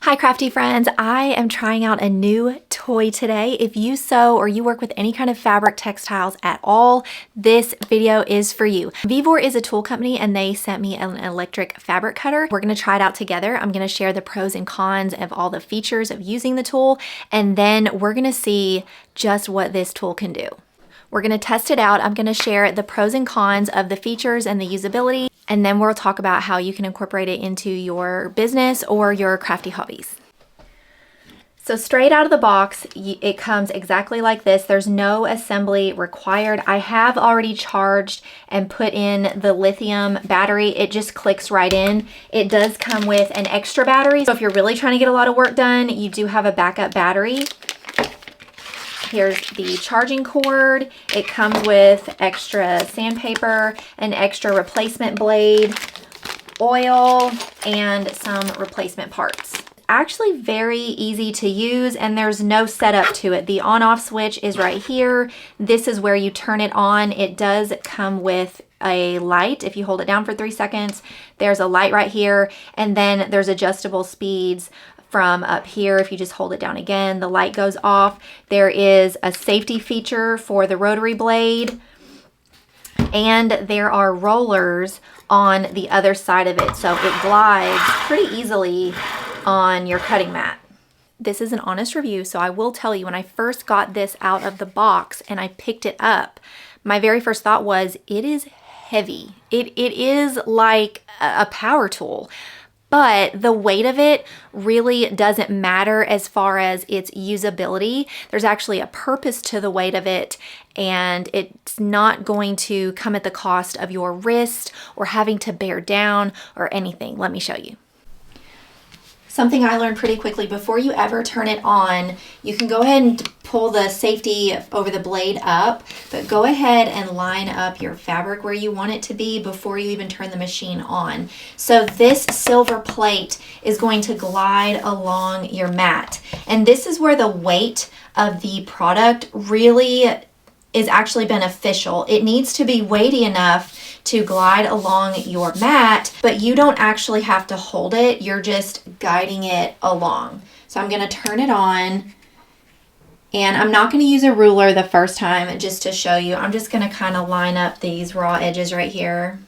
Hi crafty friends, I am trying out a new toy today. If you sew or you work with any kind of fabric textiles at all, this video is for you. Vevor is a tool company and they sent me an electric fabric cutter. We're gonna try it out together. I'm gonna share the pros and cons of all the features of using the tool, and then we're gonna see just what this tool can do. We're gonna test it out. I'm gonna share the pros and cons of the features and the usability, and then we'll talk about how you can incorporate it into your business or your crafty hobbies. So straight out of the box, it comes exactly like this. There's no assembly required. I have already charged and put in the lithium battery. It just clicks right in. It does come with an extra battery. So if you're really trying to get a lot of work done, you do have a backup battery. Here's the charging cord. It comes with extra sandpaper, an extra replacement blade, oil, and some replacement parts. Actually very easy to use, and there's no setup to it. The on-off switch is right here. This is where you turn it on. It does come with a light. If you hold it down for 3 seconds, there's a light right here, and then there's adjustable speeds from up here. If you just hold it down again, the light goes off. There is a safety feature for the rotary blade, and there are rollers on the other side of it, so it glides pretty easily on your cutting mat. This is an honest review, so I will tell you, when I first got this out of the box and I picked it up, my very first thought was, it is heavy. It is like a power tool. But the weight of it really doesn't matter as far as its usability. There's actually a purpose to the weight of it, and it's not going to come at the cost of your wrist or having to bear down or anything. Let me show you. Something I learned pretty quickly: before you ever turn it on, you can go ahead and pull the safety over the blade up, but go ahead and line up your fabric where you want it to be before you even turn the machine on. So this silver plate is going to glide along your mat. And this is where the weight of the product really is actually beneficial. It needs to be weighty enough to glide along your mat, but you don't actually have to hold it. You're just guiding it along. So I'm gonna turn it on, and I'm not gonna use a ruler the first time just to show you. I'm just gonna kind of line up these raw edges right here.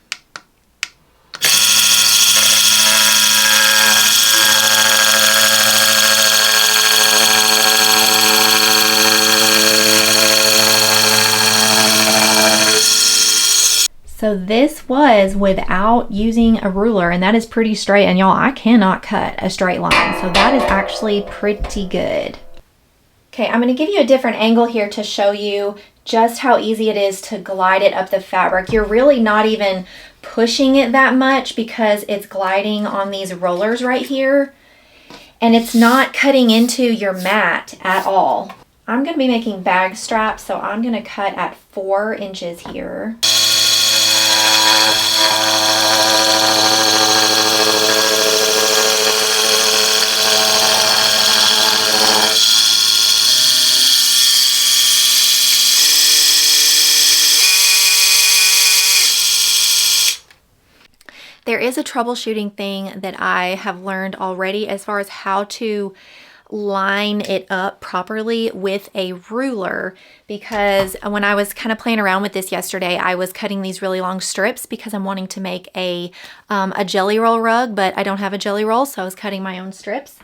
So this was without using a ruler, and that is pretty straight. And y'all, I cannot cut a straight line, so that is actually pretty good. Okay, I'm gonna give you a different angle here to show you just how easy it is to glide it up the fabric. You're really not even pushing it that much because it's gliding on these rollers right here, and it's not cutting into your mat at all. I'm gonna be making bag straps, so I'm gonna cut at 4 inches here. There is a troubleshooting thing that I have learned already as far as how to line it up properly with a ruler, because when I was kind of playing around with this yesterday, I was cutting these really long strips because I'm wanting to make a jelly roll rug, but I don't have a jelly roll, so I was cutting my own strips.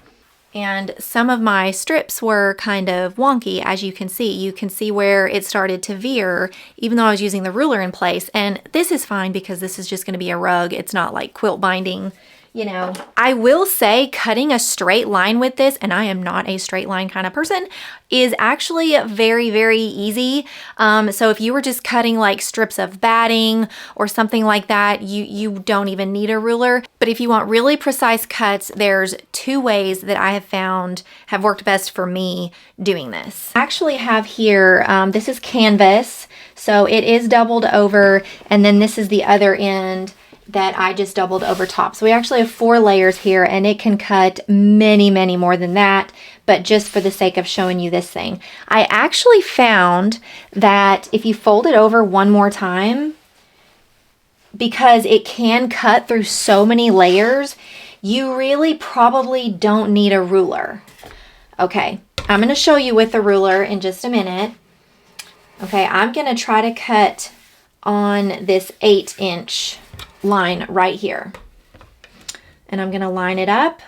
And some of my strips were kind of wonky, as you can see. You can see where it started to veer, even though I was using the ruler in place. And this is fine because this is just going to be a rug. It's not like quilt binding, you know. I will say cutting a straight line with this, and I am not a straight line kind of person, is actually very, very easy. So if you were just cutting like strips of batting or something like that, you don't even need a ruler. But if you want really precise cuts, there's 2 ways that I have found have worked best for me doing this. I actually have here, this is canvas, so it is doubled over, and then this is the other end that I just doubled over top. So we actually have 4 layers here, and it can cut many, many more than that, but just for the sake of showing you this thing. I actually found that if you fold it over one more time, because it can cut through so many layers, you really probably don't need a ruler. Okay, I'm gonna show you with the ruler in just a minute. Okay, I'm gonna try to cut on this 8-inch line right here. And I'm gonna line it up.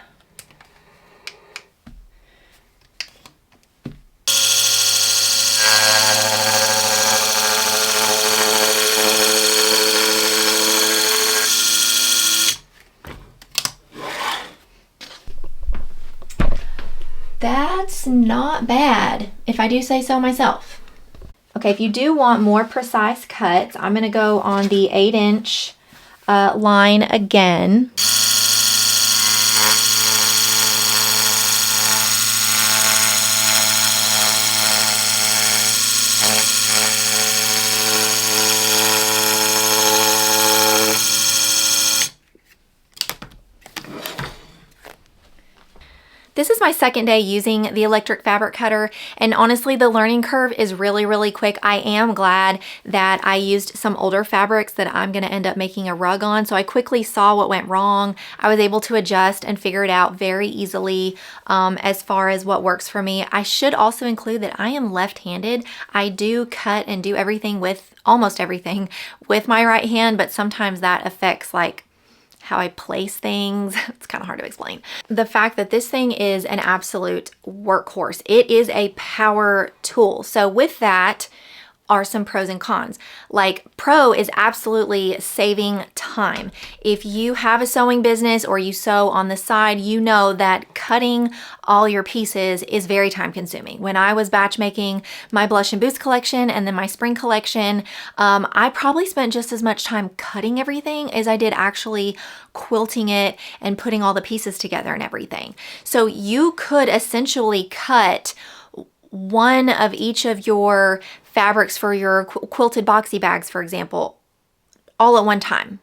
That's not bad, if I do say so myself. Okay, if you do want more precise cuts, I'm gonna go on the 8-inch line again. This is my second day using the electric fabric cutter, and honestly the learning curve is really quick. I am glad that I used some older fabrics that I'm going to end up making a rug on, so I quickly saw what went wrong. I was able to adjust and figure it out very easily as far as what works for me. I should also include that I am left-handed. I do cut and do everything with, almost everything, with my right hand, but sometimes that affects like how I place things. It's kind of hard to explain. The fact that this thing is an absolute workhorse. It is a power tool. So with that are some pros and cons. Like, pro is absolutely saving time. If you have a sewing business or you sew on the side, you know that cutting all your pieces is very time consuming. When I was batch making my blush and boots collection and then my spring collection, I probably spent just as much time cutting everything as I did actually quilting it and putting all the pieces together and everything. So you could essentially cut one of each of your fabrics for your quilted boxy bags, for example, all at one time,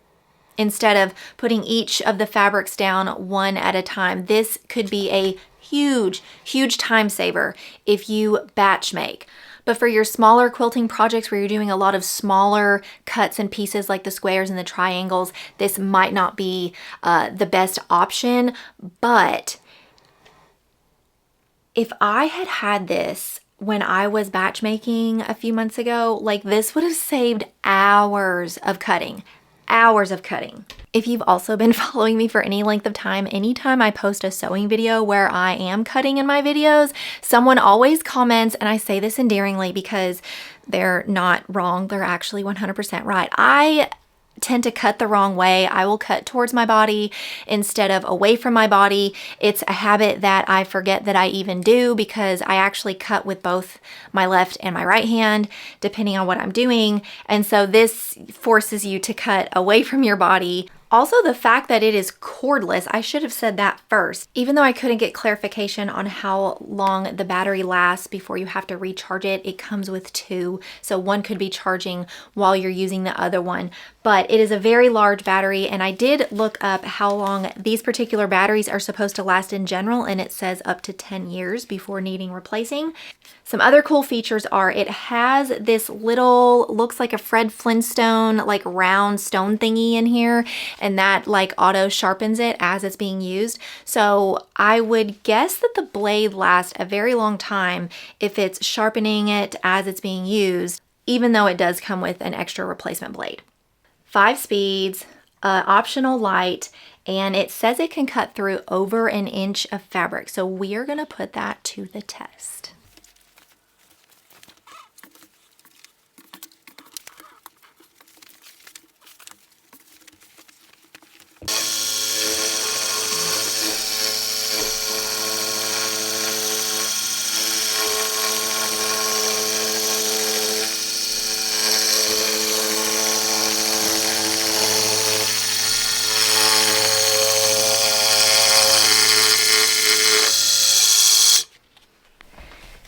instead of putting each of the fabrics down one at a time. This could be a huge time saver if you batch make. But for your smaller quilting projects where you're doing a lot of smaller cuts and pieces like the squares and the triangles, this might not be the best option. But if I had this when I was batch making a few months ago, like, this would have saved hours of cutting. Hours of cutting. If you've also been following me for any length of time, anytime I post a sewing video where I am cutting in my videos, someone always comments, and I say this endearingly because they're not wrong, they're actually 100% right. I tend to cut the wrong way. I will cut towards my body instead of away from my body. It's a habit that I forget that I even do because I actually cut with both my left and my right hand, depending on what I'm doing. And so this forces you to cut away from your body. Also, the fact that it is cordless, I should have said that first. Even though I couldn't get clarification on how long the battery lasts before you have to recharge it, it comes with two. So one could be charging while you're using the other one. But it is a very large battery, and I did look up how long these particular batteries are supposed to last in general, and it says up to 10 years before needing replacing. Some other cool features are it has this little, looks like a Fred Flintstone, like round stone thingy in here, and that like auto sharpens it as it's being used. So I would guess that the blade lasts a very long time if it's sharpening it as it's being used, even though it does come with an extra replacement blade. 5 speeds, optional light, and it says it can cut through over 1 inch of fabric. So we are gonna put that to the test.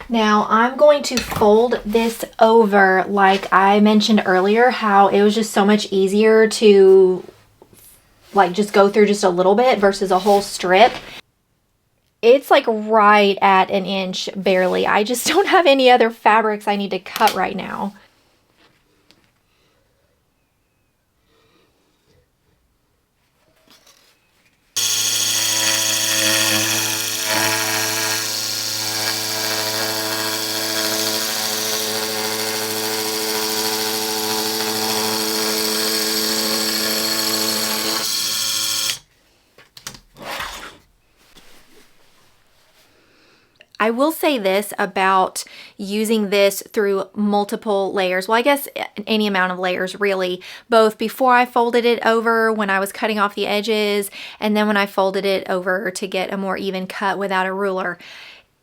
Now I'm going to fold this over, like I mentioned earlier, how it was just so much easier to like just go through just a little bit versus a whole strip. It's like right at 1 inch, barely. I just don't have any other fabrics I need to cut right now. I will say this about using this through multiple layers. Well, I guess any amount of layers really, both before I folded it over when I was cutting off the edges, and then when I folded it over to get a more even cut without a ruler.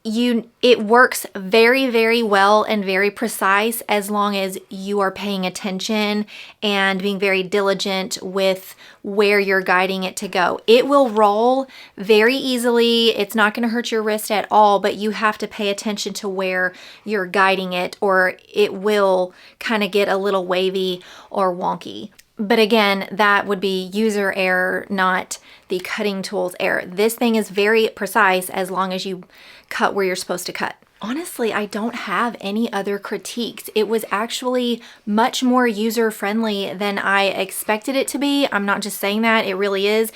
It works very, very well and very precise as long as you are paying attention and being very diligent with where you're guiding it to go. It will roll very easily. It's not going to hurt your wrist at all, but you have to pay attention to where you're guiding it, or it will kind of get a little wavy or wonky. But again, that would be user error, not the cutting tool's error. This thing is very precise as long as you cut where you're supposed to cut. Honestly, I don't have any other critiques. It was actually much more user-friendly than I expected it to be. I'm not just saying that, it really is.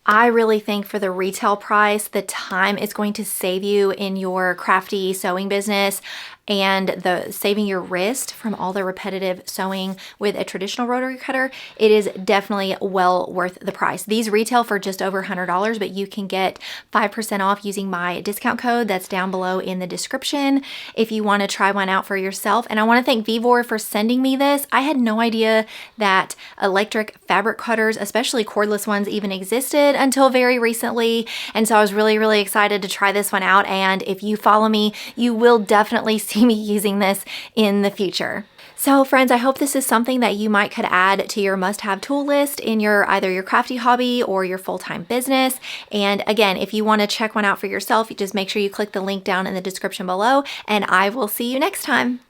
I really think for the retail price, the time it's going to save you in your crafty sewing business and the saving your wrist from all the repetitive sewing with a traditional rotary cutter, it is definitely well worth the price. These retail for just over $100, but you can get 5% off using my discount code that's down below in the description if you want to try one out for yourself. And I want to thank Vevor for sending me this. I had no idea that electric fabric cutters, especially cordless ones, even existed until very recently. And so I was really, really excited to try this one out. And if you follow me, you will definitely see me using this in the future. So friends, I hope this is something that you could add to your must-have tool list in either your crafty hobby or your full-time business. And again, if you want to check one out for yourself, you just make sure you click the link down in the description below, and I will see you next time.